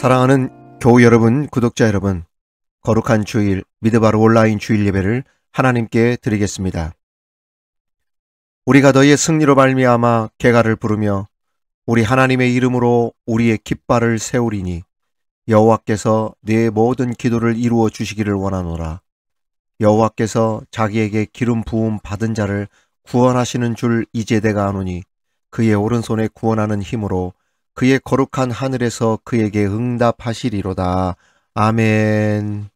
사랑하는 교우 여러분, 구독자 여러분, 거룩한 주일 미드바로 온라인 주일 예배를 하나님께 드리겠습니다. 우리가 너희의 승리로 말미암아 개가를 부르며 우리 하나님의 이름으로 우리의 깃발을 세우리니 여호와께서 네 모든 기도를 이루어 주시기를 원하노라. 여호와께서 자기에게 기름 부음 받은 자를 구원하시는 줄 이제 내가 아노니 그의 오른손에 구원하는 힘으로 그의 거룩한 하늘에서 그에게 응답하시리로다. 아멘.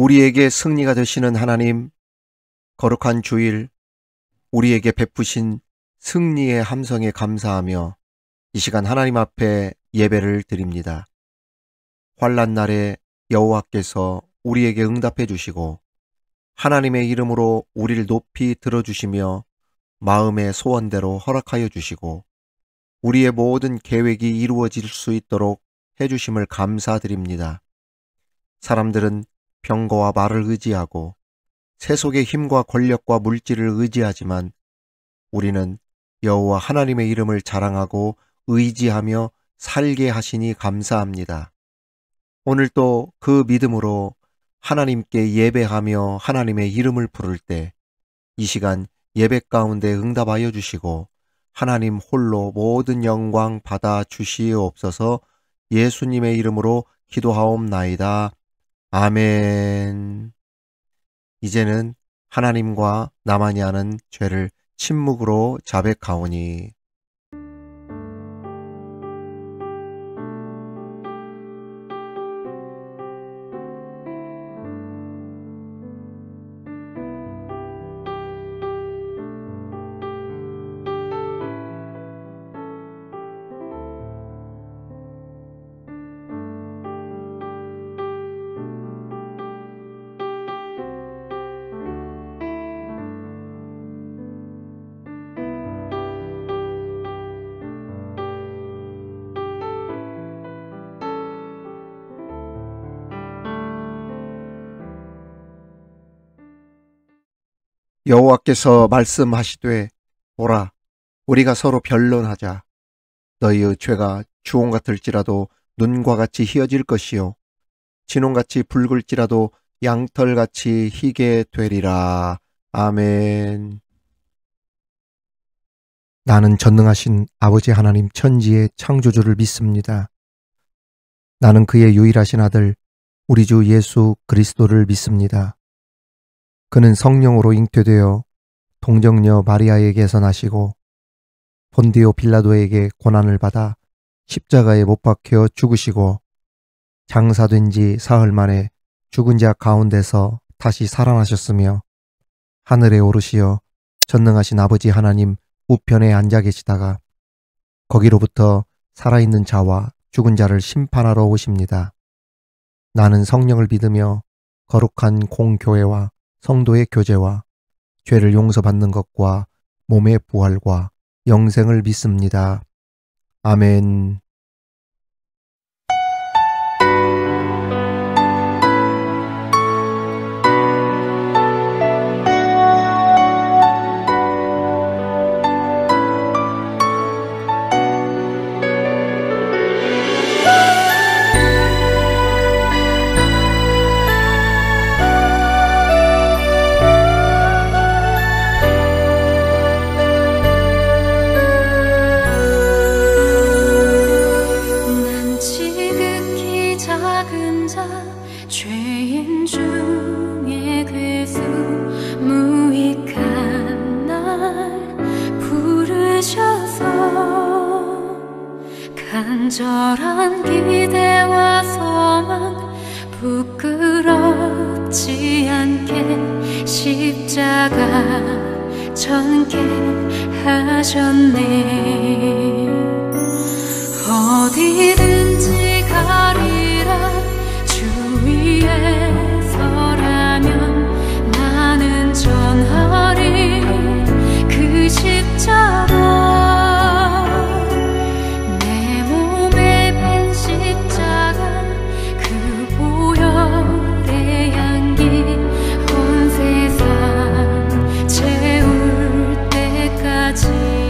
우리에게 승리가 되시는 하나님, 거룩한 주일 우리에게 베푸신 승리의 함성에 감사하며 이 시간 하나님 앞에 예배를 드립니다. 환난 날에 여호와께서 우리에게 응답해 주시고 하나님의 이름으로 우리를 높이 들어주시며 마음의 소원대로 허락하여 주시고 우리의 모든 계획이 이루어질 수 있도록 해주심을 감사드립니다. 사람들은 병거와 말을 의지하고 세속의 힘과 권력과 물질을 의지하지만 우리는 여호와 하나님의 이름을 자랑하고 의지하며 살게 하시니 감사합니다. 오늘도 그 믿음으로 하나님께 예배하며 하나님의 이름을 부를 때 이 시간 예배 가운데 응답하여 주시고 하나님 홀로 모든 영광 받아 주시옵소서. 예수님의 이름으로 기도하옵나이다. 아멘. 이제는 하나님과 나만이 아는 죄를 침묵으로 자백하오니. 여호와께서 말씀하시되 보라, 우리가 서로 변론하자. 너희의 죄가 주홍 같을지라도 눈과 같이 희어질 것이요 진홍같이 붉을지라도 양털같이 희게 되리라. 아멘. 나는 전능하신 아버지 하나님 천지의 창조주를 믿습니다. 나는 그의 유일하신 아들 우리 주 예수 그리스도를 믿습니다. 그는 성령으로 잉태되어 동정녀 마리아에게서 나시고 본디오 빌라도에게 고난을 받아 십자가에 못 박혀 죽으시고 장사된 지 사흘 만에 죽은 자 가운데서 다시 살아나셨으며 하늘에 오르시어 전능하신 아버지 하나님 우편에 앉아 계시다가 거기로부터 살아있는 자와 죽은 자를 심판하러 오십니다. 나는 성령을 믿으며 거룩한 공교회와 성도의 교제와 죄를 용서받는 것과 몸의 부활과 영생을 믿습니다. 아멘. 죄인 중에 괴수 무익한 날 부르셔서 간절한 기대와 소망 부끄럽지 않게 십자가 전개하셨네. 어디든지 가리라 주 위에 서라면 나는 전하리 그 십자가. 내 몸에 밴 십자가 그 보혈의 향기 온 세상 채울 때까지.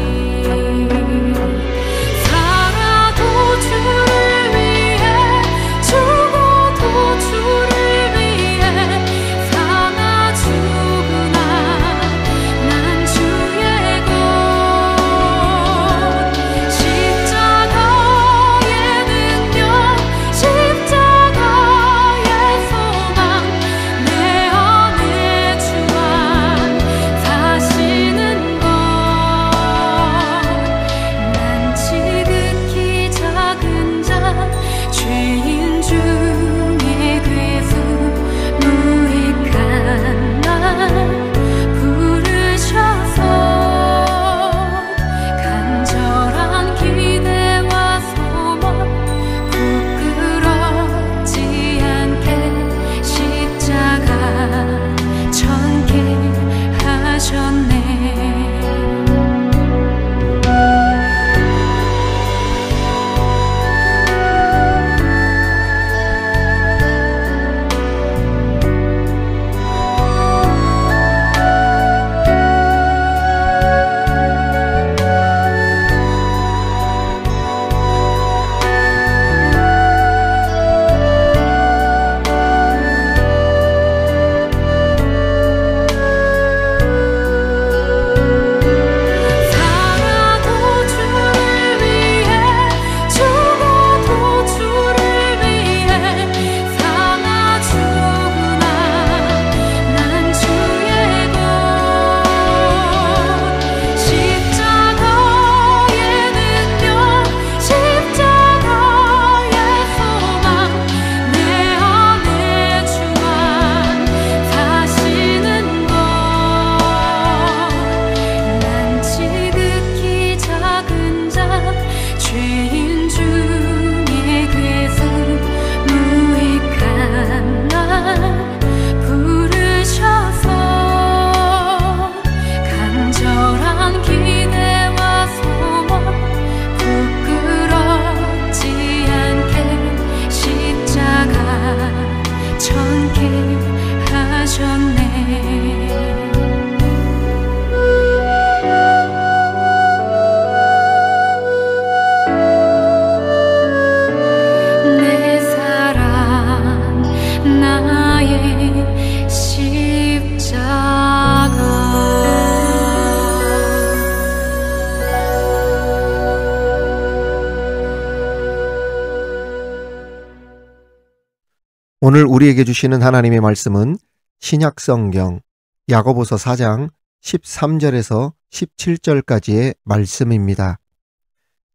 오늘 우리에게 주시는 하나님의 말씀은 신약성경 야고보서 4장 13절에서 17절까지의 말씀입니다.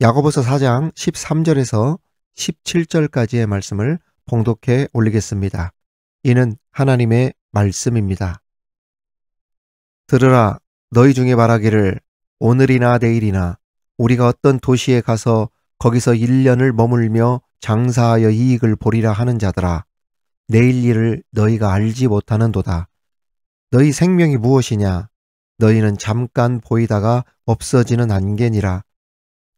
야고보서 4장 13절에서 17절까지의 말씀을 봉독해 올리겠습니다. 이는 하나님의 말씀입니다. 들으라, 너희 중에 말하기를 오늘이나 내일이나 우리가 어떤 도시에 가서 거기서 1년을 머물며 장사하여 이익을 보리라 하는 자들아, 내일 일을 너희가 알지 못하는도다. 너희 생명이 무엇이냐? 너희는 잠깐 보이다가 없어지는 안개니라.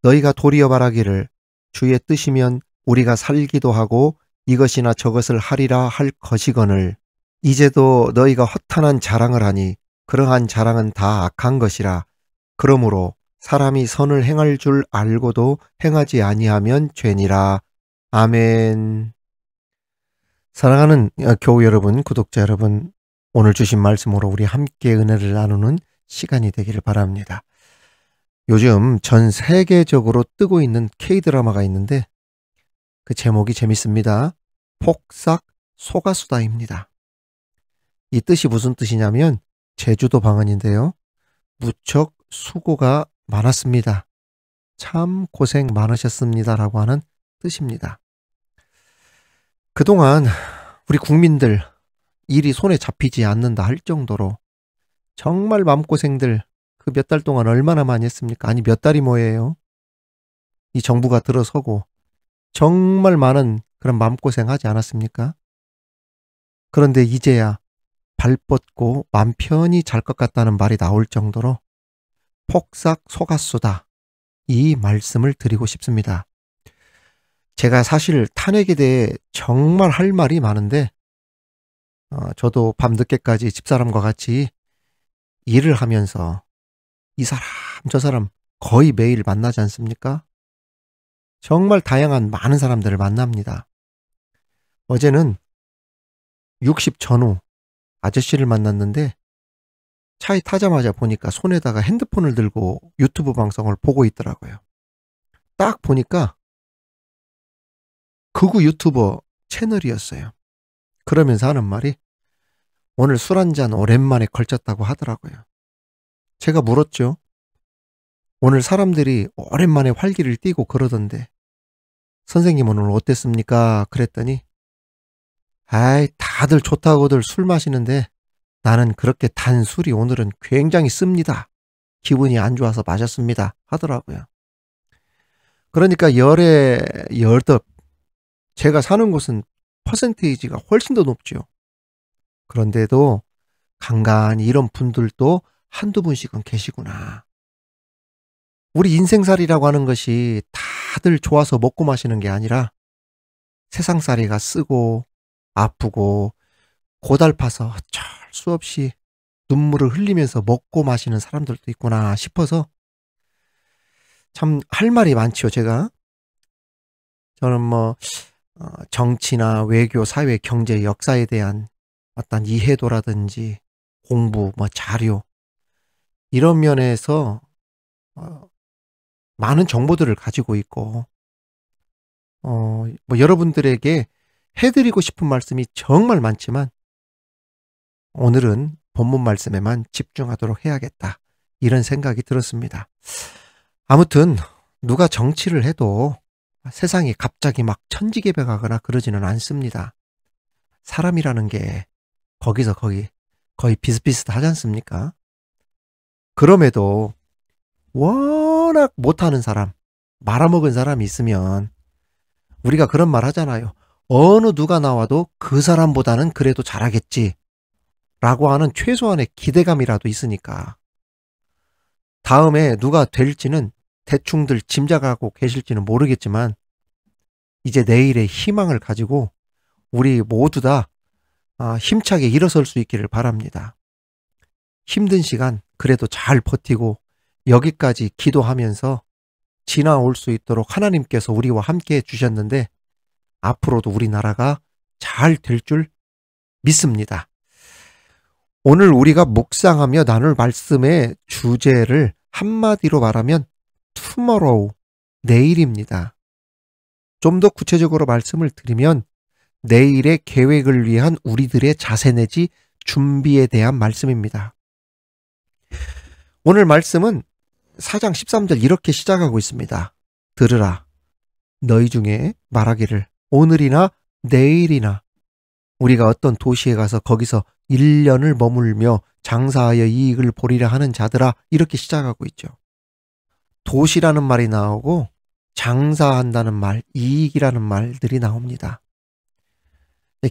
너희가 도리어 말하기를 주의 뜻이면 우리가 살기도 하고 이것이나 저것을 하리라 할 것이거늘, 이제도 너희가 허탄한 자랑을 하니 그러한 자랑은 다 악한 것이라. 그러므로 사람이 선을 행할 줄 알고도 행하지 아니하면 죄니라. 아멘. 사랑하는 교우 여러분, 구독자 여러분, 오늘 주신 말씀으로 우리 함께 은혜를 나누는 시간이 되기를 바랍니다. 요즘 전 세계적으로 뜨고 있는 K-드라마가 있는데 그 제목이 재밌습니다. 폭삭 소가수다입니다. 이 뜻이 무슨 뜻이냐면 제주도 방언인데요. 무척 수고가 많았습니다. 참 고생 많으셨습니다라고 하는 뜻입니다. 그동안 우리 국민들 일이 손에 잡히지 않는다 할 정도로 정말 마음고생들 그 몇 달 동안 얼마나 많이 했습니까? 아니 몇 달이 뭐예요? 이 정부가 들어서고 정말 많은 그런 마음고생 하지 않았습니까? 그런데 이제야 발 뻗고 맘 편히 잘 것 같다는 말이 나올 정도로 폭삭 속았수다. 이 말씀을 드리고 싶습니다. 제가 사실 탄핵에 대해 정말 할 말이 많은데 저도 밤늦게까지 집사람과 같이 일을 하면서 이 사람 저 사람 거의 매일 만나지 않습니까? 정말 다양한 많은 사람들을 만납니다. 어제는 60 전후 아저씨를 만났는데 차에 타자마자 보니까 손에다가 핸드폰을 들고 유튜브 방송을 보고 있더라고요. 딱 보니까 극우 유튜버 채널이었어요. 그러면서 하는 말이 오늘 술 한잔 오랜만에 걸쳤다고 하더라고요. 제가 물었죠. 오늘 사람들이 오랜만에 활기를 띠고 그러던데 선생님 오늘 어땠습니까? 그랬더니 아이 다들 좋다고들 술 마시는데 나는 그렇게 단 술이 오늘은 굉장히 씁니다. 기분이 안 좋아서 마셨습니다. 하더라고요. 그러니까 열에 열덕 제가 사는 곳은 퍼센테이지가 훨씬 더 높죠. 그런데도 간간히 이런 분들도 한두 분씩은 계시구나. 우리 인생살이라고 하는 것이 다들 좋아서 먹고 마시는 게 아니라 세상살이가 쓰고 아프고 고달파서 어쩔 수 없이 눈물을 흘리면서 먹고 마시는 사람들도 있구나 싶어서 참 할 말이 많지요. 제가 저는 정치나 외교, 사회, 경제, 역사에 대한 어떤 이해도라든지 공부, 자료 이런 면에서 많은 정보들을 가지고 있고 여러분들에게 해드리고 싶은 말씀이 정말 많지만 오늘은 본문 말씀에만 집중하도록 해야겠다 이런 생각이 들었습니다. 아무튼 누가 정치를 해도 세상이 갑자기 막 천지개벽하거나 그러지는 않습니다. 사람이라는 게 거기서 거기 거의 비슷비슷하지 않습니까? 그럼에도 워낙 못하는 사람, 말아먹은 사람이 있으면 우리가 그런 말 하잖아요. 어느 누가 나와도 그 사람보다는 그래도 잘하겠지 라고 하는 최소한의 기대감이라도 있으니까 다음에 누가 될지는 대충들 짐작하고 계실지는 모르겠지만 이제 내일의 희망을 가지고 우리 모두 다 힘차게 일어설 수 있기를 바랍니다. 힘든 시간 그래도 잘 버티고 여기까지 기도하면서 지나올 수 있도록 하나님께서 우리와 함께 해주셨는데 앞으로도 우리나라가 잘 될 줄 믿습니다. 오늘 우리가 묵상하며 나눌 말씀의 주제를 한마디로 말하면 tomorrow, 내일입니다. 좀 더 구체적으로 말씀을 드리면 내일의 계획을 위한 우리들의 자세 내지 준비에 대한 말씀입니다. 오늘 말씀은 4장 13절 이렇게 시작하고 있습니다. 들으라. 너희 중에 말하기를 오늘이나 내일이나 우리가 어떤 도시에 가서 거기서 1년을 머물며 장사하여 이익을 보리라 하는 자들아 이렇게 시작하고 있죠. 도시라는 말이 나오고 장사한다는 말, 이익이라는 말들이 나옵니다.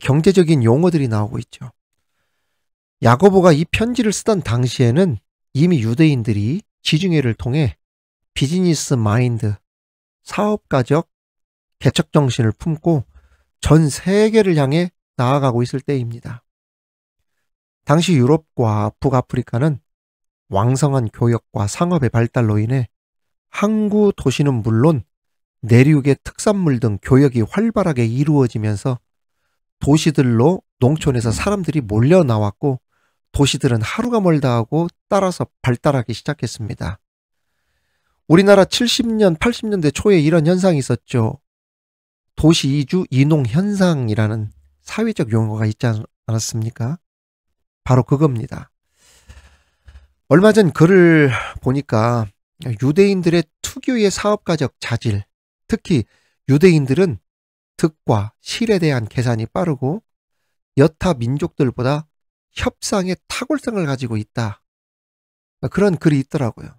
경제적인 용어들이 나오고 있죠. 야고보가 이 편지를 쓰던 당시에는 이미 유대인들이 지중해를 통해 비즈니스 마인드, 사업가적 개척 정신을 품고 전 세계를 향해 나아가고 있을 때입니다. 당시 유럽과 북아프리카는 왕성한 교역과 상업의 발달로 인해 항구 도시는 물론 내륙의 특산물 등 교역이 활발하게 이루어지면서 도시들로 농촌에서 사람들이 몰려 나왔고 도시들은 하루가 멀다 하고 따라서 발달하기 시작했습니다. 우리나라 70년, 80년대 초에 이런 현상이 있었죠. 도시 이주 이농 현상이라는 사회적 용어가 있지 않았습니까? 바로 그겁니다. 얼마 전 글을 보니까 유대인들의 특유의 사업가적 자질, 특히 유대인들은 득과 실에 대한 계산이 빠르고 여타 민족들보다 협상의 탁월성을 가지고 있다. 그런 글이 있더라고요.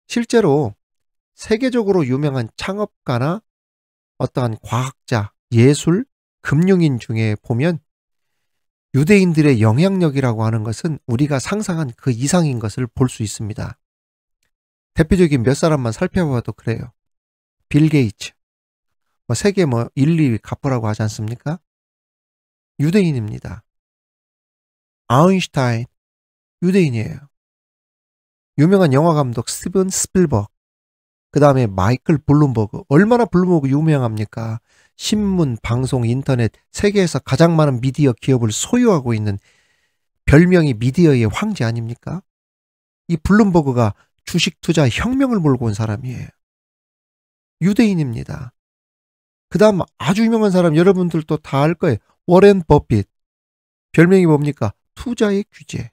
실제로 세계적으로 유명한 창업가나 어떠한 과학자, 예술, 금융인 중에 보면 유대인들의 영향력이라고 하는 것은 우리가 상상한 그 이상인 것을 볼 수 있습니다. 대표적인 몇 사람만 살펴봐도 그래요. 빌 게이츠, 세계 1, 2위 가부라고 하지 않습니까? 유대인입니다. 아인슈타인, 유대인이에요. 유명한 영화감독 스티븐 스필버그, 그 다음에 마이클 블룸버그. 얼마나 블룸버그 유명합니까? 신문, 방송, 인터넷, 세계에서 가장 많은 미디어 기업을 소유하고 있는 별명이 미디어의 황제 아닙니까? 이 블룸버그가 주식 투자 혁명을 몰고 온 사람이에요. 유대인입니다. 그 다음 아주 유명한 사람 여러분들도 다 알 거예요. 워렌 버핏. 별명이 뭡니까? 투자의 규제.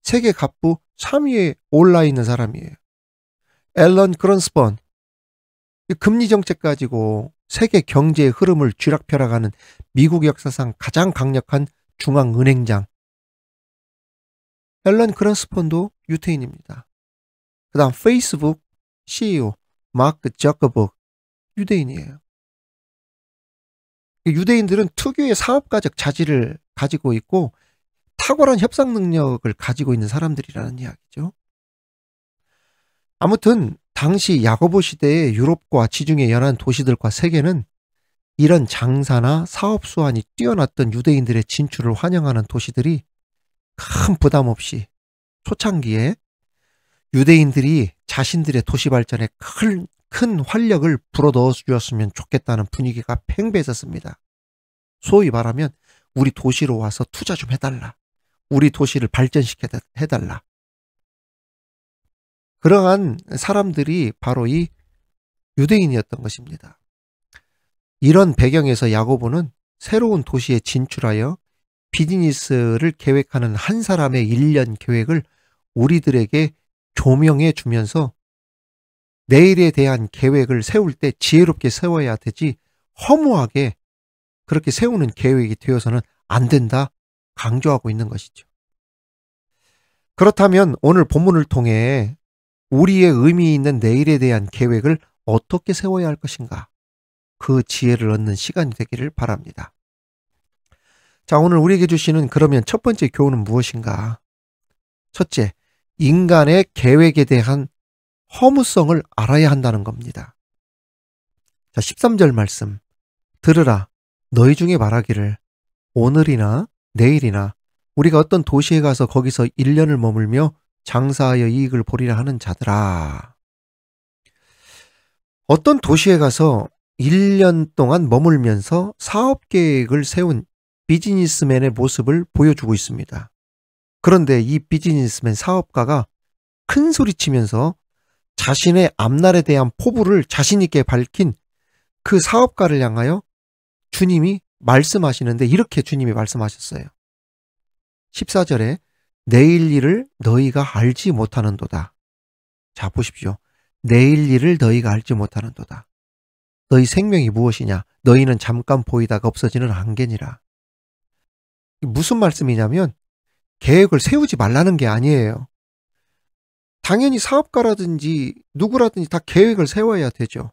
세계 갑부 3위에 올라 있는 사람이에요. 앨런 그런스펀. 금리 정책 가지고 세계 경제의 흐름을 쥐락펴락하는 미국 역사상 가장 강력한 중앙은행장. 앨런 그런스펀도 유대인입니다. 그 다음 페이스북 CEO 마크 저커버그, 유대인이에요. 유대인들은 특유의 사업가적 자질을 가지고 있고 탁월한 협상 능력을 가지고 있는 사람들이라는 이야기죠. 아무튼 당시 야고보 시대의 유럽과 지중해 연안 도시들과 세계는 이런 장사나 사업 수완이 뛰어났던 유대인들의 진출을 환영하는 도시들이 큰 부담 없이 초창기에 유대인들이 자신들의 도시 발전에 큰 활력을 불어넣어 주었으면 좋겠다는 분위기가 팽배했었습니다. 소위 말하면 우리 도시로 와서 투자 좀 해달라. 우리 도시를 발전시켜 해달라. 그러한 사람들이 바로 이 유대인이었던 것입니다. 이런 배경에서 야고보는 새로운 도시에 진출하여 비즈니스를 계획하는 한 사람의 1년 계획을 우리들에게 조명해 주면서 내일에 대한 계획을 세울 때 지혜롭게 세워야 되지 허무하게 그렇게 세우는 계획이 되어서는 안 된다 강조하고 있는 것이죠. 그렇다면 오늘 본문을 통해 우리의 의미 있는 내일에 대한 계획을 어떻게 세워야 할 것인가? 그 지혜를 얻는 시간이 되기를 바랍니다. 자, 오늘 우리에게 주시는 그러면 첫 번째 교훈은 무엇인가? 첫째, 인간의 계획에 대한 허무성을 알아야 한다는 겁니다. 자, 13절 말씀. 들으라. 너희 중에 말하기를 오늘이나 내일이나 우리가 어떤 도시에 가서 거기서 1년을 머물며 장사하여 이익을 보리라 하는 자들아. 어떤 도시에 가서 1년 동안 머물면서 사업 계획을 세운 비즈니스맨의 모습을 보여주고 있습니다. 그런데 이 비즈니스맨 사업가가 큰 소리치면서 자신의 앞날에 대한 포부를 자신 있게 밝힌 그 사업가를 향하여 주님이 말씀하시는데 이렇게 주님이 말씀하셨어요. 14절에 내일 일을 너희가 알지 못하는도다. 자, 보십시오. 내일 일을 너희가 알지 못하는도다. 너희 생명이 무엇이냐? 너희는 잠깐 보이다가 없어지는 안개니라. 무슨 말씀이냐면 계획을 세우지 말라는 게 아니에요. 당연히 사업가라든지 누구라든지 다 계획을 세워야 되죠.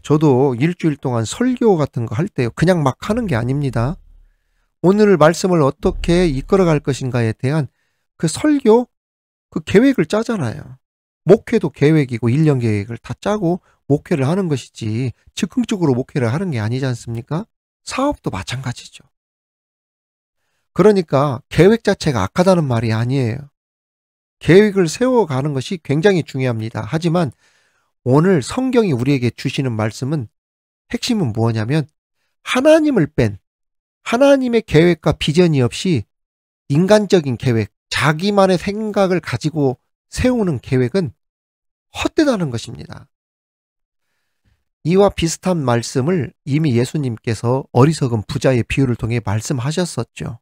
저도 일주일 동안 설교 같은 거 할 때 그냥 막 하는 게 아닙니다. 오늘 말씀을 어떻게 이끌어갈 것인가에 대한 그 설교, 그 계획을 짜잖아요. 목회도 계획이고 1년 계획을 다 짜고 목회를 하는 것이지 즉흥적으로 목회를 하는 게 아니지 않습니까? 사업도 마찬가지죠. 그러니까 계획 자체가 악하다는 말이 아니에요. 계획을 세워가는 것이 굉장히 중요합니다. 하지만 오늘 성경이 우리에게 주시는 말씀은 핵심은 무엇냐면 하나님을 뺀 하나님의 계획과 비전이 없이 인간적인 계획, 자기만의 생각을 가지고 세우는 계획은 헛되다는 것입니다. 이와 비슷한 말씀을 이미 예수님께서 어리석은 부자의 비유를 통해 말씀하셨었죠.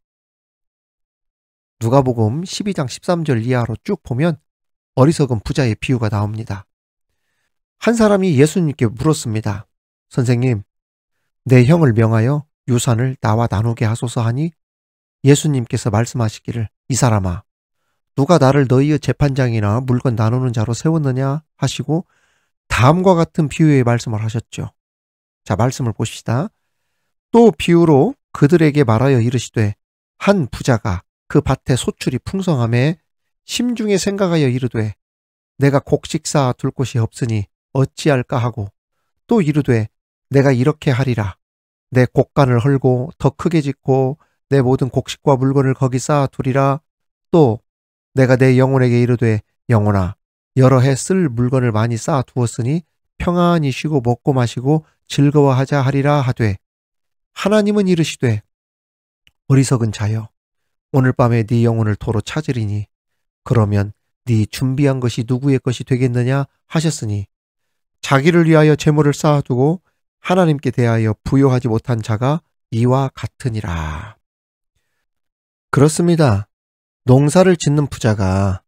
누가복음 12장 13절 이하로 쭉 보면 어리석은 부자의 비유가 나옵니다. 한 사람이 예수님께 물었습니다. 선생님, 내 형을 명하여 유산을 나와 나누게 하소서 하니 예수님께서 말씀하시기를 이 사람아 누가 나를 너희의 재판장이나 물건 나누는 자로 세웠느냐 하시고 다음과 같은 비유의 말씀을 하셨죠. 자, 말씀을 보십시다. 또 비유로 그들에게 말하여 이르시되 한 부자가 그 밭에 소출이 풍성함에 심중에 생각하여 이르되 내가 곡식 쌓아 둘 곳이 없으니 어찌할까 하고 또 이르되 내가 이렇게 하리라 내 곡간을 헐고 더 크게 짓고 내 모든 곡식과 물건을 거기 쌓아 두리라 또 내가 내 영혼에게 이르되 영혼아 여러 해 쓸 물건을 많이 쌓아 두었으니 평안히 쉬고 먹고 마시고 즐거워하자 하리라 하되 하나님은 이르시되 어리석은 자여 오늘 밤에 네 영혼을 도로 찾으리니 그러면 네 준비한 것이 누구의 것이 되겠느냐 하셨으니 자기를 위하여 재물을 쌓아두고 하나님께 대하여 부요하지 못한 자가 이와 같으니라. 그렇습니다. 농사를 짓는 부자가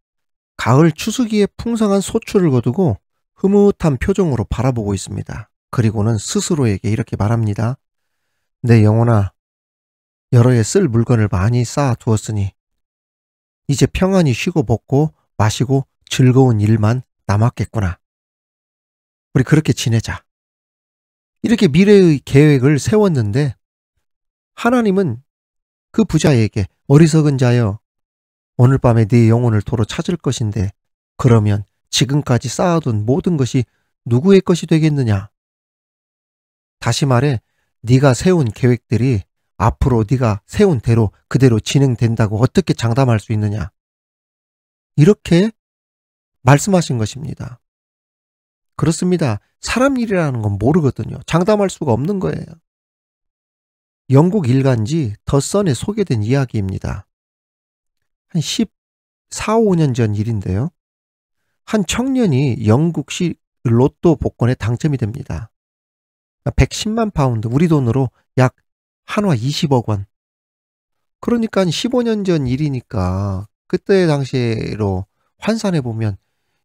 가을 추수기에 풍성한 소출을 거두고 흐뭇한 표정으로 바라보고 있습니다. 그리고는 스스로에게 이렇게 말합니다. 내 영혼아 여러 해 쓸 물건을 많이 쌓아 두었으니 이제 평안히 쉬고 먹고 마시고 즐거운 일만 남았겠구나. 우리 그렇게 지내자. 이렇게 미래의 계획을 세웠는데 하나님은 그 부자에게 어리석은 자여 오늘 밤에 네 영혼을 도로 찾을 것인데 그러면 지금까지 쌓아둔 모든 것이 누구의 것이 되겠느냐? 다시 말해 네가 세운 계획들이 앞으로 네가 세운 대로 그대로 진행된다고 어떻게 장담할 수 있느냐? 이렇게 말씀하신 것입니다. 그렇습니다. 사람 일이라는 건 모르거든요. 장담할 수가 없는 거예요. 영국 일간지 더 선에 소개된 이야기입니다. 한 14, 15년 전 일인데요. 한 청년이 영국시 로또 복권에 당첨이 됩니다. 110만 파운드, 우리 돈으로 약 한화 20억 원. 그러니까 15년 전 일이니까 그때 당시로 환산해 보면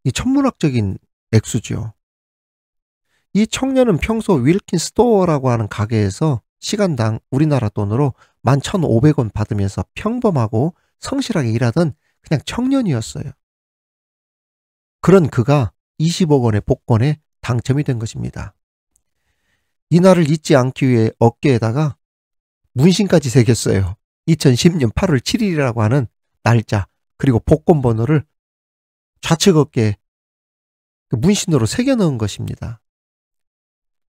이 천문학적인 액수죠. 이 청년은 평소 윌킨 스토어라고 하는 가게에서 시간당 우리나라 돈으로 11,500원 받으면서 평범하고 성실하게 일하던 그냥 청년이었어요. 그런 그가 20억 원의 복권에 당첨이 된 것입니다. 이날을 잊지 않기 위해 어깨에다가 문신까지 새겼어요. 2010년 8월 7일이라고 하는 날짜 그리고 복권 번호를 좌측 어깨에 문신으로 새겨 넣은 것입니다.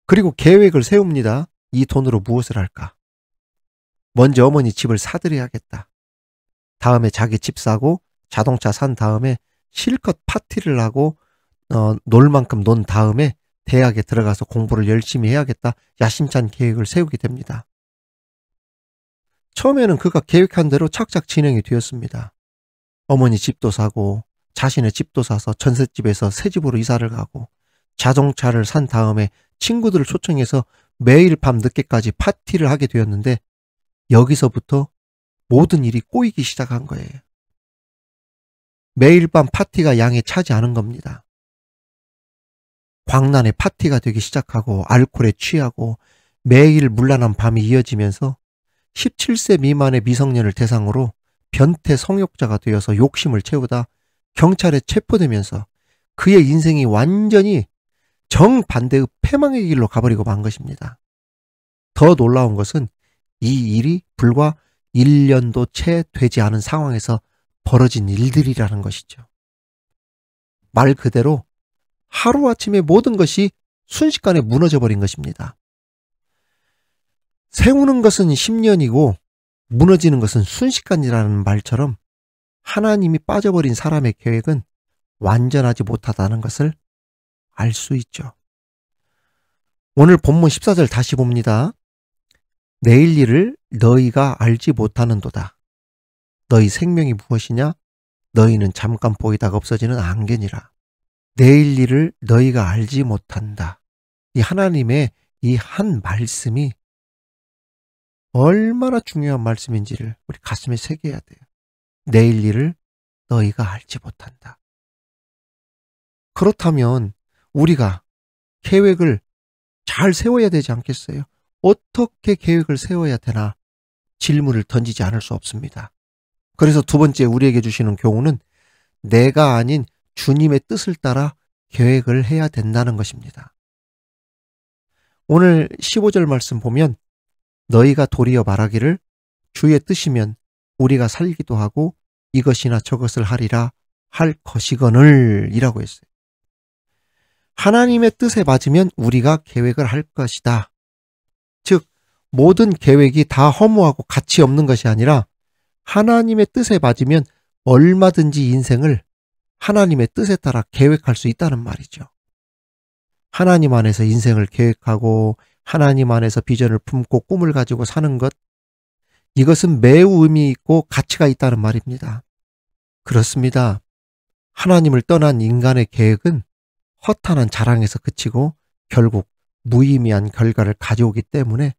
그리고 계획을 세웁니다. 이 돈으로 무엇을 할까? 먼저 어머니 집을 사드려야겠다. 다음에 자기 집 사고 자동차 산 다음에 실컷 파티를 하고 놀 만큼 논 다음에 대학에 들어가서 공부를 열심히 해야겠다. 야심찬 계획을 세우게 됩니다. 처음에는 그가 계획한 대로 착착 진행이 되었습니다. 어머니 집도 사고 자신의 집도 사서 전셋집에서 새 집으로 이사를 가고 자동차를 산 다음에 친구들을 초청해서 매일 밤 늦게까지 파티를 하게 되었는데 여기서부터 모든 일이 꼬이기 시작한 거예요. 매일 밤 파티가 양에 차지 않은 겁니다. 광란의 파티가 되기 시작하고 알코올에 취하고 매일 문란한 밤이 이어지면서 17세 미만의 미성년을 대상으로 변태 성욕자가 되어서 욕심을 채우다 경찰에 체포되면서 그의 인생이 완전히 정반대의 패망의 길로 가버리고 만 것입니다. 더 놀라운 것은 이 일이 불과 1년도 채 되지 않은 상황에서 벌어진 일들이라는 것이죠. 말 그대로 하루아침에 모든 것이 순식간에 무너져 버린 것입니다. 세우는 것은 10년이고 무너지는 것은 순식간이라는 말처럼 하나님이 빠져버린 사람의 계획은 완전하지 못하다는 것을 알 수 있죠. 오늘 본문 14절 다시 봅니다. 내일 일을 너희가 알지 못하는도다. 너희 생명이 무엇이냐? 너희는 잠깐 보이다가 없어지는 안개니라. 내일 일을 너희가 알지 못한다. 이 하나님의 이 한 말씀이 얼마나 중요한 말씀인지를 우리 가슴에 새겨야 돼요. 내일 일을 너희가 알지 못한다. 그렇다면 우리가 계획을 잘 세워야 되지 않겠어요? 어떻게 계획을 세워야 되나? 질문을 던지지 않을 수 없습니다. 그래서 두 번째 우리에게 주시는 교훈은 내가 아닌 주님의 뜻을 따라 계획을 해야 된다는 것입니다. 오늘 15절 말씀 보면 너희가 도리어 말하기를 주의 뜻이면 우리가 살기도 하고 이것이나 저것을 하리라 할 것이거늘 이라고 했어요. 하나님의 뜻에 맞으면 우리가 계획을 할 것이다. 즉 모든 계획이 다 허무하고 가치 없는 것이 아니라 하나님의 뜻에 맞으면 얼마든지 인생을 하나님의 뜻에 따라 계획할 수 있다는 말이죠. 하나님 안에서 인생을 계획하고 하나님 안에서 비전을 품고 꿈을 가지고 사는 것, 이것은 매우 의미 있고 가치가 있다는 말입니다. 그렇습니다. 하나님을 떠난 인간의 계획은 허탄한 자랑에서 그치고 결국 무의미한 결과를 가져오기 때문에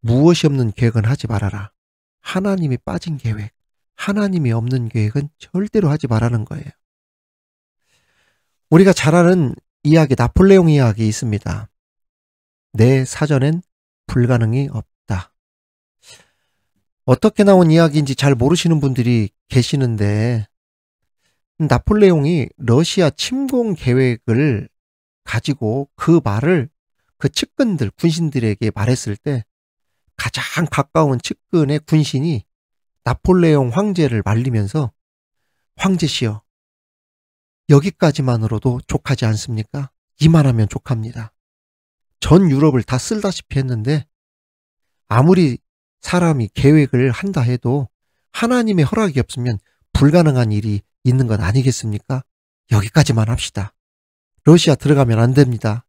무엇이 없는 계획은 하지 말아라. 하나님이 빠진 계획, 하나님이 없는 계획은 절대로 하지 말라는 거예요. 우리가 잘 아는 이야기, 나폴레옹 이야기 있습니다. 내 사전엔 불가능이 없다. 어떻게 나온 이야기인지 잘 모르시는 분들이 계시는데 나폴레옹이 러시아 침공 계획을 가지고 그 말을 그 측근들, 군신들에게 말했을 때 가장 가까운 측근의 군신이 나폴레옹 황제를 말리면서 황제시여, 여기까지만으로도 족하지 않습니까? 이만하면 족합니다. 전 유럽을 다 쓸다시피 했는데 아무리 사람이 계획을 한다 해도 하나님의 허락이 없으면 불가능한 일이 있는 건 아니겠습니까? 여기까지만 합시다. 러시아 들어가면 안 됩니다.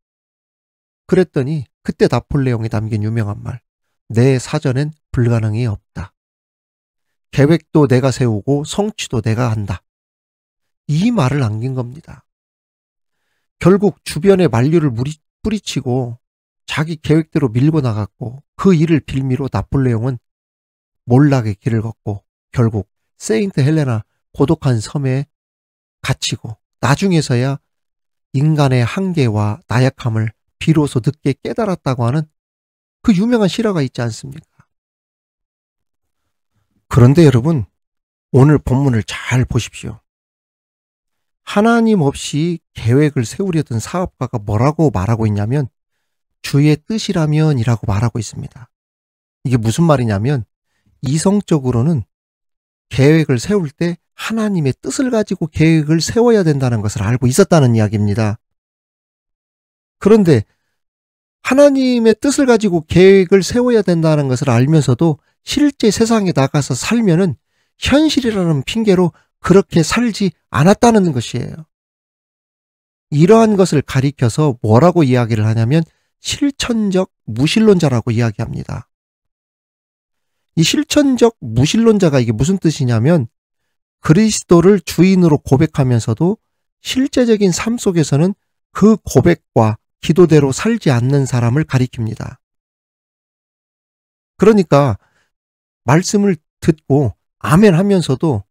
그랬더니 그때 나폴레옹이 남긴 유명한 말, 내 사전엔 불가능이 없다. 계획도 내가 세우고 성취도 내가 한다. 이 말을 남긴 겁니다. 결국 주변에 만류를 뿌리치고 자기 계획대로 밀고 나갔고 그 일을 빌미로 나폴레옹은 몰락의 길을 걷고 결국 세인트 헬레나 고독한 섬에 갇히고 나중에서야 인간의 한계와 나약함을 비로소 늦게 깨달았다고 하는 그 유명한 실화가 있지 않습니까? 그런데 여러분, 오늘 본문을 잘 보십시오. 하나님 없이 계획을 세우려던 사업가가 뭐라고 말하고 있냐면 주의 뜻이라면 이라고 말하고 있습니다. 이게 무슨 말이냐면 이성적으로는 계획을 세울 때 하나님의 뜻을 가지고 계획을 세워야 된다는 것을 알고 있었다는 이야기입니다. 그런데 하나님의 뜻을 가지고 계획을 세워야 된다는 것을 알면서도 실제 세상에 나가서 살면은 현실이라는 핑계로 그렇게 살지 않았다는 것이에요. 이러한 것을 가리켜서 뭐라고 이야기를 하냐면 실천적 무신론자라고 이야기합니다. 이 실천적 무신론자가 이게 무슨 뜻이냐면 그리스도를 주인으로 고백하면서도 실제적인 삶 속에서는 그 고백과 기도대로 살지 않는 사람을 가리킵니다. 그러니까 말씀을 듣고 아멘 하면서도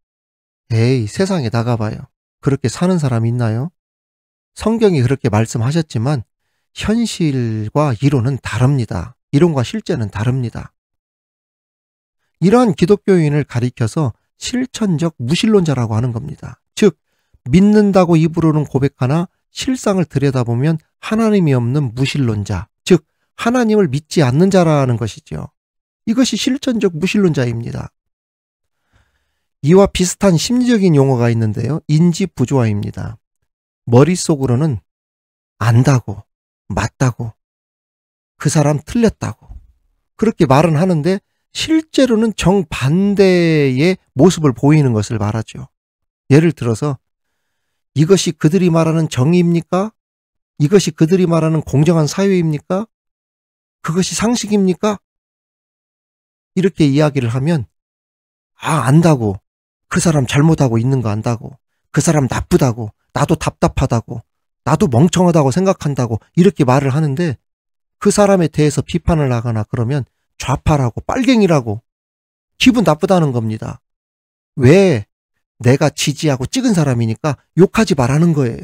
에이, 세상에 나가봐요. 그렇게 사는 사람이 있나요? 성경이 그렇게 말씀하셨지만 현실과 이론은 다릅니다. 이론과 실제는 다릅니다. 이러한 기독교인을 가리켜서 실천적 무신론자라고 하는 겁니다. 즉 믿는다고 입으로는 고백하나 실상을 들여다보면 하나님이 없는 무신론자, 즉 하나님을 믿지 않는 자라는 것이죠. 이것이 실천적 무신론자입니다. 이와 비슷한 심리적인 용어가 있는데요. 인지부조화입니다. 머릿속으로는 안다고, 맞다고, 그 사람 틀렸다고 그렇게 말은 하는데 실제로는 정반대의 모습을 보이는 것을 말하죠. 예를 들어서 이것이 그들이 말하는 정의입니까? 이것이 그들이 말하는 공정한 사회입니까? 그것이 상식입니까? 이렇게 이야기를 하면 안다고, 그 사람 잘못하고 있는 거 안다고, 그 사람 나쁘다고, 나도 답답하다고, 나도 멍청하다고 생각한다고 이렇게 말을 하는데 그 사람에 대해서 비판을 하거나 그러면 좌파라고 빨갱이라고 기분 나쁘다는 겁니다. 왜? 내가 지지하고 찍은 사람이니까 욕하지 말라는 거예요.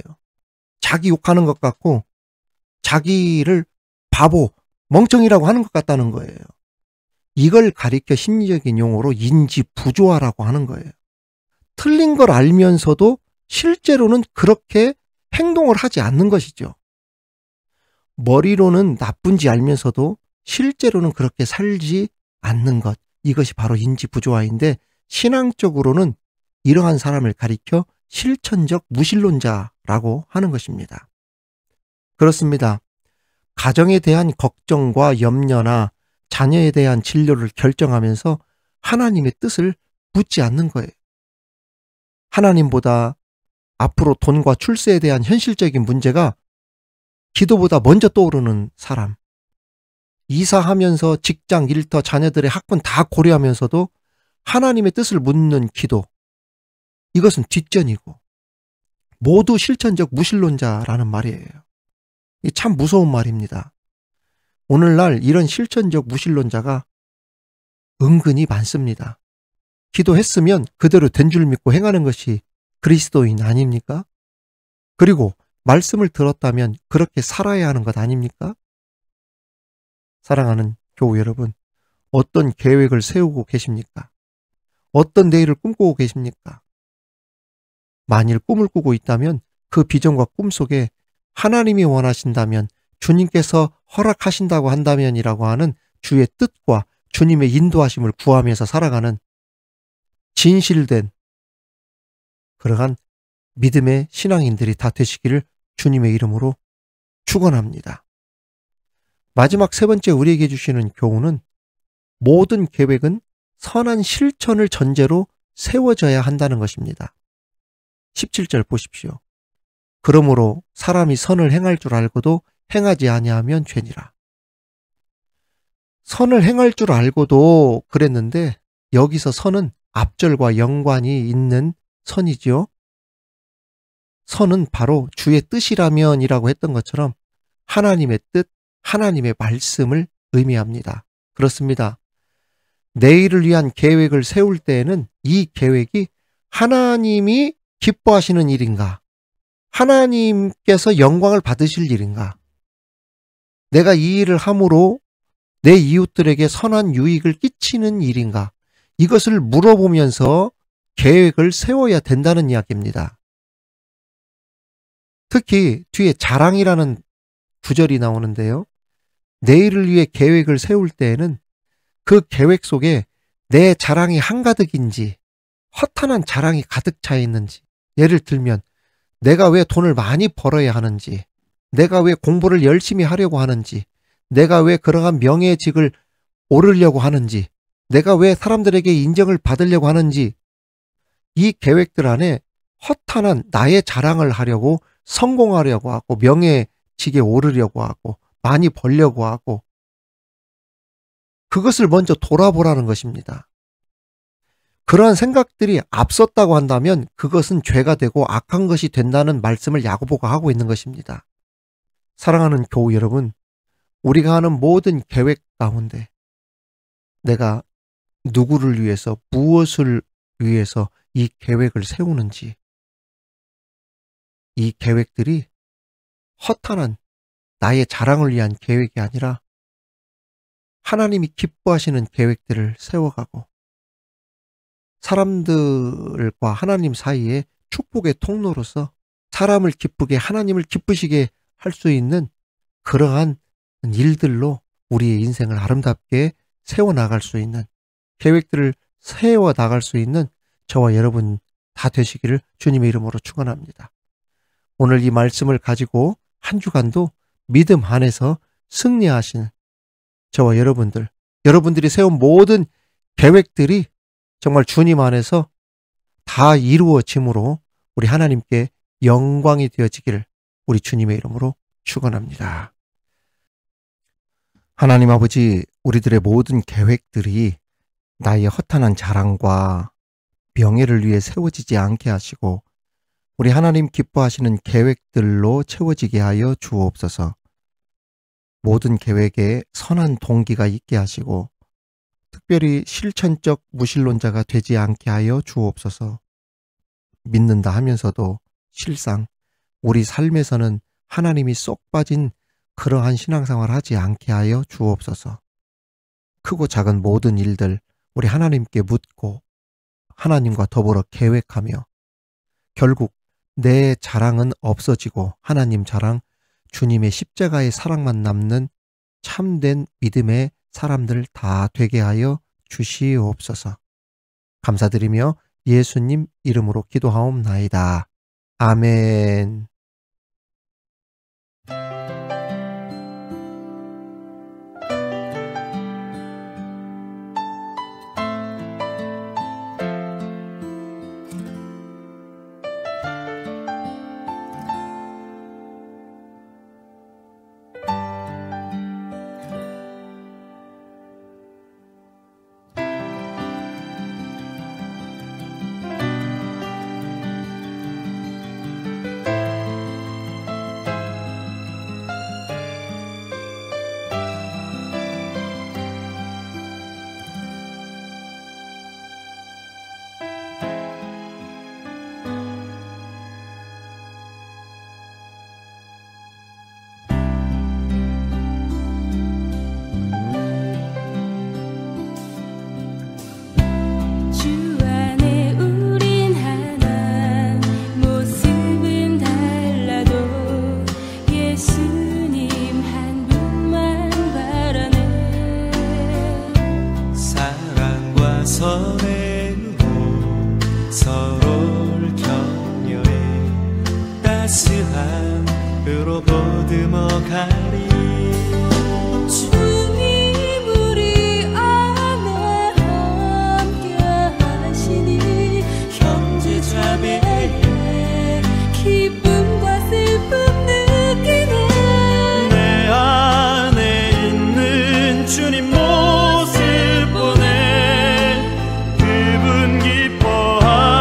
자기 욕하는 것 같고 자기를 바보, 멍청이라고 하는 것 같다는 거예요. 이걸 가리켜 심리적인 용어로 인지부조화라고 하는 거예요. 틀린 걸 알면서도 실제로는 그렇게 행동을 하지 않는 것이죠. 머리로는 나쁜지 알면서도 실제로는 그렇게 살지 않는 것. 이것이 바로 인지부조화인데, 신앙적으로는 이러한 사람을 가리켜 실천적 무신론자라고 하는 것입니다. 그렇습니다. 가정에 대한 걱정과 염려나 자녀에 대한 진료를 결정하면서 하나님의 뜻을 묻지 않는 거예요. 하나님보다 앞으로 돈과 출세에 대한 현실적인 문제가 기도보다 먼저 떠오르는 사람. 이사하면서 직장, 일터, 자녀들의 학군 다 고려하면서도 하나님의 뜻을 묻는 기도. 이것은 뒷전이고 모두 실천적 무신론자라는 말이에요. 이 참 무서운 말입니다. 오늘날 이런 실천적 무신론자가 은근히 많습니다. 기도했으면 그대로 된 줄 믿고 행하는 것이 그리스도인 아닙니까? 그리고 말씀을 들었다면 그렇게 살아야 하는 것 아닙니까? 사랑하는 교우 여러분, 어떤 계획을 세우고 계십니까? 어떤 내일을 꿈꾸고 계십니까? 만일 꿈을 꾸고 있다면 그 비전과 꿈 속에 하나님이 원하신다면, 주님께서 허락하신다고 한다면이라고 하는 주의 뜻과 주님의 인도하심을 구하면서 살아가는 진실된 그러한 믿음의 신앙인들이 다 되시기를 주님의 이름으로 축원합니다. 마지막 세 번째 우리에게 주시는 교훈은, 모든 계획은 선한 실천을 전제로 세워져야 한다는 것입니다. 17절 보십시오. 그러므로 사람이 선을 행할 줄 알고도 행하지 아니하면 죄니라. 선을 행할 줄 알고도 그랬는데, 여기서 선은 앞절과 연관이 있는 선이지요. 선은 바로 주의 뜻이라면이라고 했던 것처럼 하나님의 뜻, 하나님의 말씀을 의미합니다. 그렇습니다. 내일을 위한 계획을 세울 때에는 이 계획이 하나님이 기뻐하시는 일인가? 하나님께서 영광을 받으실 일인가? 내가 이 일을 함으로 내 이웃들에게 선한 유익을 끼치는 일인가? 이것을 물어보면서 계획을 세워야 된다는 이야기입니다. 특히 뒤에 자랑이라는 구절이 나오는데요. 내일을 위해 계획을 세울 때에는 그 계획 속에 내 자랑이 한가득인지 허탄한 자랑이 가득 차 있는지, 예를 들면 내가 왜 돈을 많이 벌어야 하는지, 내가 왜 공부를 열심히 하려고 하는지, 내가 왜 그러한 명예직을 오르려고 하는지, 내가 왜 사람들에게 인정을 받으려고 하는지, 이 계획들 안에 허탄한 나의 자랑을 하려고, 성공하려고 하고, 명예직에 오르려고 하고, 많이 벌려고 하고, 그것을 먼저 돌아보라는 것입니다. 그러한 생각들이 앞섰다고 한다면 그것은 죄가 되고 악한 것이 된다는 말씀을 야고보가 하고 있는 것입니다. 사랑하는 교우 여러분, 우리가 하는 모든 계획 가운데 내가 누구를 위해서, 무엇을 위해서 이 계획을 세우는지, 이 계획들이 허탄한 나의 자랑을 위한 계획이 아니라 하나님이 기뻐하시는 계획들을 세워가고 사람들과 하나님 사이에 축복의 통로로서 사람을 기쁘게, 하나님을 기쁘시게 할 수 있는 그러한 일들로 우리의 인생을 아름답게 세워나갈 수 있는, 계획들을 세워나갈 수 있는 저와 여러분 다 되시기를 주님의 이름으로 축원합니다. 오늘 이 말씀을 가지고 한 주간도 믿음 안에서 승리하시는 저와 여러분들, 여러분들이 세운 모든 계획들이 정말 주님 안에서 다 이루어짐으로 우리 하나님께 영광이 되어지기를 우리 주님의 이름으로 축원합니다. 하나님 아버지, 우리들의 모든 계획들이 나의 허탄한 자랑과 명예를 위해 세워지지 않게 하시고 우리 하나님 기뻐하시는 계획들로 채워지게 하여 주옵소서. 모든 계획에 선한 동기가 있게 하시고 특별히 실천적 무신론자가 되지 않게 하여 주옵소서. 믿는다 하면서도 실상 우리 삶에서는 하나님이 쏙 빠진 그러한 신앙생활을 하지 않게 하여 주옵소서. 크고 작은 모든 일들 우리 하나님께 묻고 하나님과 더불어 계획하며 결국 내 자랑은 없어지고 하나님 자랑, 주님의 십자가의 사랑만 남는 참된 믿음의 사람들 다 되게 하여 주시옵소서. 감사드리며 예수님 이름으로 기도하옵나이다. 아멘. 서로를 격려해 따스함으로 보듬어 가리. 주님 우리 안에 함께 하시니 형제 자매의 기쁨과 슬픔 느끼네. 내 안에 있는 주님 모습 보내 그분 기뻐하시네.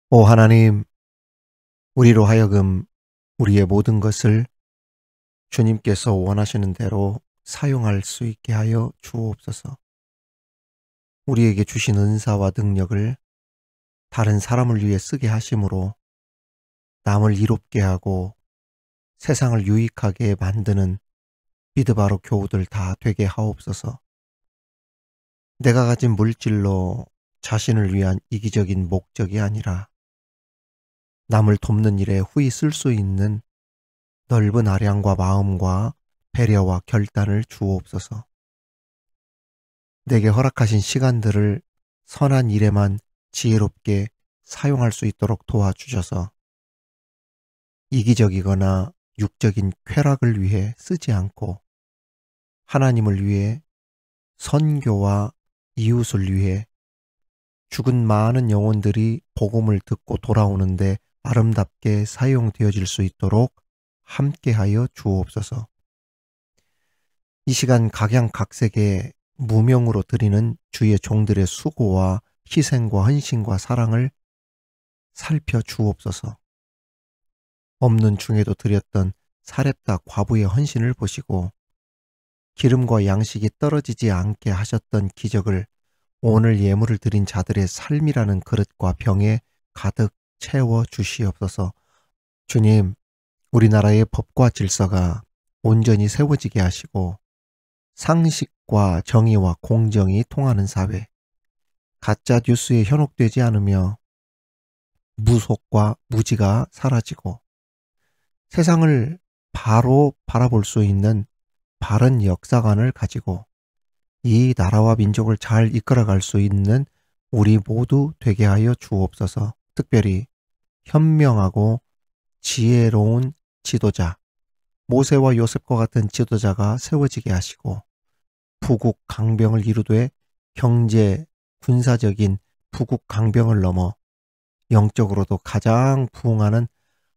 오 하나님, 우리로 하여금 우리의 모든 것을 주님께서 원하시는 대로 사용할 수 있게 하여 주옵소서. 우리에게 주신 은사와 능력을 다른 사람을 위해 쓰게 하심으로 남을 이롭게 하고 세상을 유익하게 만드는 미드바로 교우들 다 되게 하옵소서. 내가 가진 물질로 자신을 위한 이기적인 목적이 아니라 남을 돕는 일에 후히 쓸 수 있는 넓은 아량과 마음과 배려와 결단을 주옵소서. 내게 허락하신 시간들을 선한 일에만 지혜롭게 사용할 수 있도록 도와주셔서 이기적이거나 육적인 쾌락을 위해 쓰지 않고 하나님을 위해 선교와 이웃을 위해 죽은 많은 영혼들이 복음을 듣고 돌아오는데 아름답게 사용되어질 수 있도록 함께하여 주옵소서. 이 시간 각양각색의 무명으로 드리는 주의 종들의 수고와 희생과 헌신과 사랑을 살펴주옵소서. 없는 중에도 드렸던 사렙다 과부의 헌신을 보시고 기름과 양식이 떨어지지 않게 하셨던 기적을 오늘 예물을 드린 자들의 삶이라는 그릇과 병에 가득 채워 주시옵소서. 주님, 우리나라의 법과 질서가 온전히 세워지게 하시고 상식과 정의와 공정이 통하는 사회, 가짜 뉴스에 현혹되지 않으며 무속과 무지가 사라지고 세상을 바로 바라볼 수 있는 바른 역사관을 가지고 이 나라와 민족을 잘 이끌어갈 수 있는 우리 모두 되게 하여 주옵소서. 특별히 현명하고 지혜로운 지도자, 모세와 요셉과 같은 지도자가 세워지게 하시고 부국 강병을 이루되 경제, 군사적인 부국 강병을 넘어 영적으로도 가장 부흥하는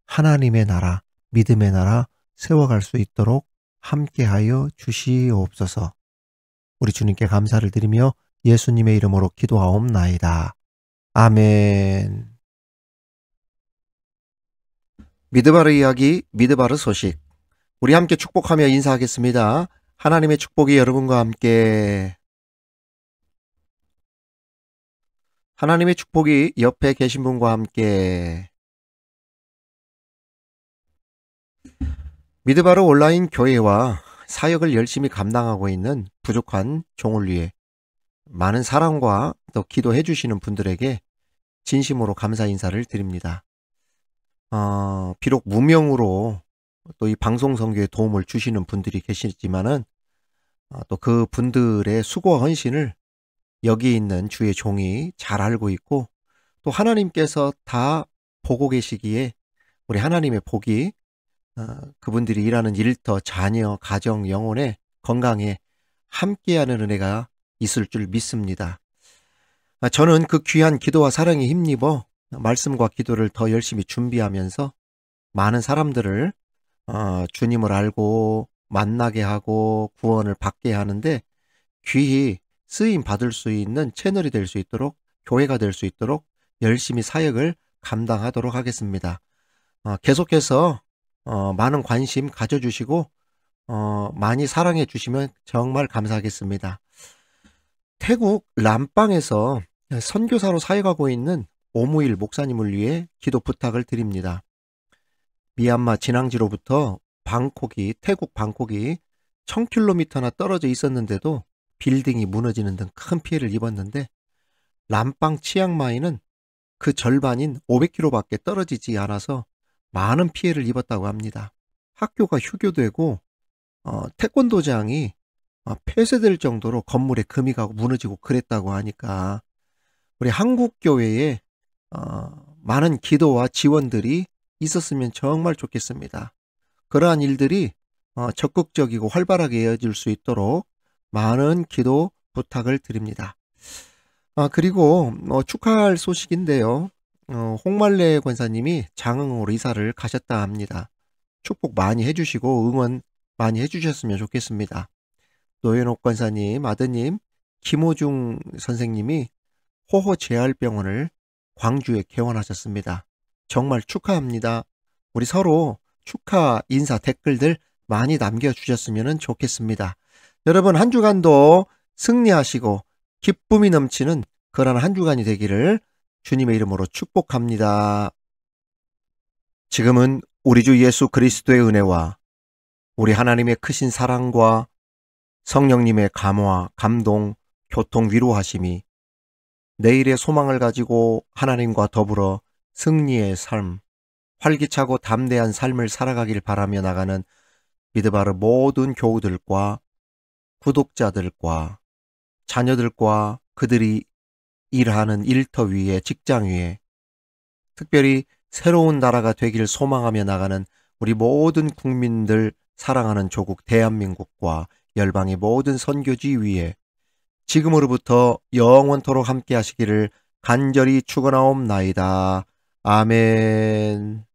하나님의 나라, 믿음의 나라 세워갈 수 있도록 함께하여 주시옵소서. 우리 주님께 감사를 드리며 예수님의 이름으로 기도하옵나이다. 아멘. 미드바르 이야기, 미드바르 소식. 우리 함께 축복하며 인사하겠습니다. 하나님의 축복이 여러분과 함께. 하나님의 축복이 옆에 계신 분과 함께. 미드바르 온라인 교회와 사역을 열심히 감당하고 있는 부족한 종을 위해 많은 사랑과 또 기도해 주시는 분들에게 진심으로 감사 인사를 드립니다. 비록 무명으로 또 이 방송 선교에 도움을 주시는 분들이 계시지만은 또 그 분들의 수고와 헌신을 여기 있는 주의 종이 잘 알고 있고 또 하나님께서 다 보고 계시기에 우리 하나님의 복이 그분들이 일하는 일터, 자녀, 가정, 영혼에 건강에 함께하는 은혜가 있을 줄 믿습니다. 저는 그 귀한 기도와 사랑에 힘입어 말씀과 기도를 더 열심히 준비하면서 많은 사람들을 주님을 알고 만나게 하고 구원을 받게 하는데 귀히 쓰임 받을 수 있는 채널이 될 수 있도록, 교회가 될 수 있도록 열심히 사역을 감당하도록 하겠습니다. 계속해서 많은 관심 가져주시고 많이 사랑해 주시면 정말 감사하겠습니다. 태국 람빵에서 선교사로 사역하고 있는 오무일 목사님을 위해 기도 부탁을 드립니다. 미얀마 진앙지로부터 태국 방콕이 1000km나 떨어져 있었는데도 빌딩이 무너지는 등 큰 피해를 입었는데 람빵 치앙마이는 그 절반인 500km밖에 떨어지지 않아서 많은 피해를 입었다고 합니다. 학교가 휴교되고 태권도장이 폐쇄될 정도로 건물에 금이 가고 무너지고 그랬다고 하니까 우리 한국교회에 많은 기도와 지원들이 있었으면 정말 좋겠습니다. 그러한 일들이 적극적이고 활발하게 이어질 수 있도록 많은 기도 부탁을 드립니다. 그리고 축하할 소식인데요. 홍말레 권사님이 장흥으로 이사를 가셨다 합니다. 축복 많이 해주시고 응원 많이 해주셨으면 좋겠습니다. 노현옥 권사님, 아드님 김호중 선생님이 호호 재활병원을 광주에 개원하셨습니다. 정말 축하합니다. 우리 서로 축하 인사 댓글들 많이 남겨주셨으면 좋겠습니다. 여러분 한 주간도 승리하시고 기쁨이 넘치는 그런 한 주간이 되기를 주님의 이름으로 축복합니다. 지금은 우리 주 예수 그리스도의 은혜와 우리 하나님의 크신 사랑과 성령님의 감화, 감동, 교통, 위로하심이 내일의 소망을 가지고 하나님과 더불어 승리의 삶, 활기차고 담대한 삶을 살아가길 바라며 나가는 믿음바른 모든 교우들과 구독자들과 자녀들과 그들이 일하는 일터 위에 직장 위에 특별히 새로운 나라가 되길 소망하며 나가는 우리 모든 국민들 사랑하는 조국 대한민국과 열방의 모든 선교지 위에 지금으로부터 영원토록 함께 하시기를 간절히 축원하옵나이다. 아멘.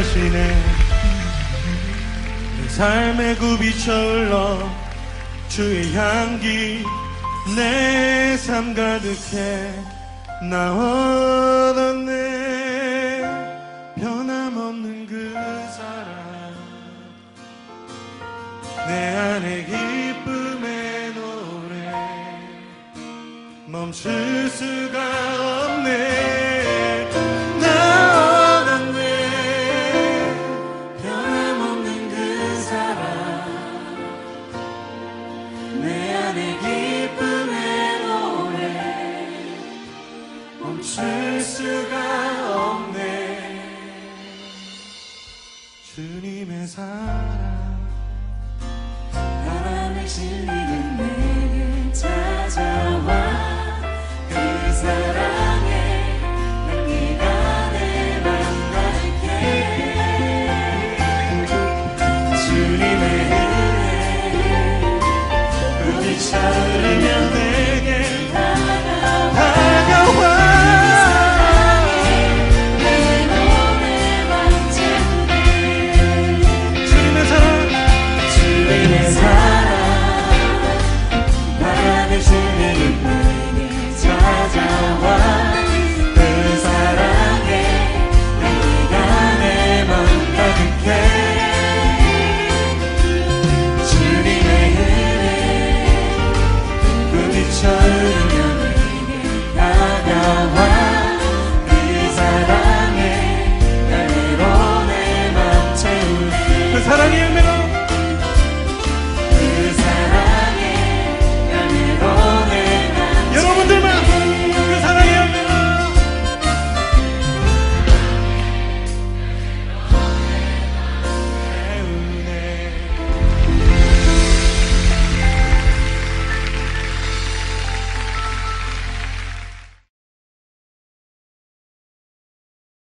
하시네. 내 삶의 굽이쳐 흘러 주의 향기 내 삶 가득해. 나 얻었네. 변함없는 그 사랑, 내 안에 기쁨의 노래 멈출 수가 없네.